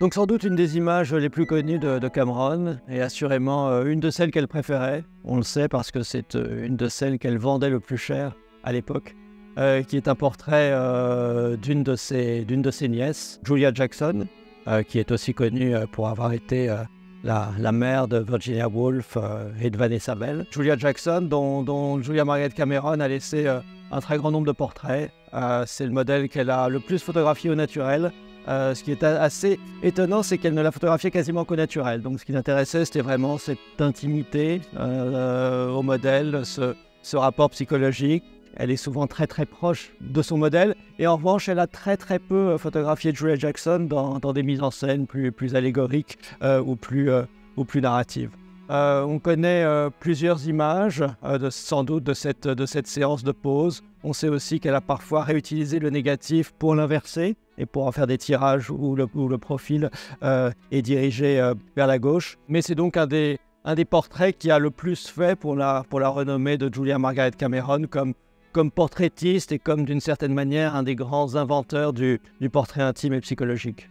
Donc sans doute une des images les plus connues de Cameron, et assurément une de celles qu'elle préférait. On le sait parce que c'est une de celles qu'elle vendait le plus cher à l'époque, qui est un portrait d'une de ses nièces, Julia Jackson, qui est aussi connue pour avoir été la mère de Virginia Woolf et de Vanessa Bell. Julia Jackson, dont Julia Margaret Cameron a laissé un très grand nombre de portraits. C'est le modèle qu'elle a le plus photographié au naturel. Ce qui est assez étonnant, c'est qu'elle ne l'a photographié quasiment qu'au naturel. Donc ce qui l'intéressait, c'était vraiment cette intimité au modèle, ce rapport psychologique. Elle est souvent très très proche de son modèle. Et en revanche, elle a très très peu photographié Julia Jackson dans des mises en scène plus allégoriques ou plus narratives. On connaît plusieurs images, sans doute de cette séance de pose. On sait aussi qu'elle a parfois réutilisé le négatif pour l'inverser et pour en faire des tirages où le profil est dirigé vers la gauche. Mais c'est donc un des portraits qui a le plus fait pour la renommée de Julia Margaret Cameron comme portraitiste et comme d'une certaine manière un des grands inventeurs du portrait intime et psychologique.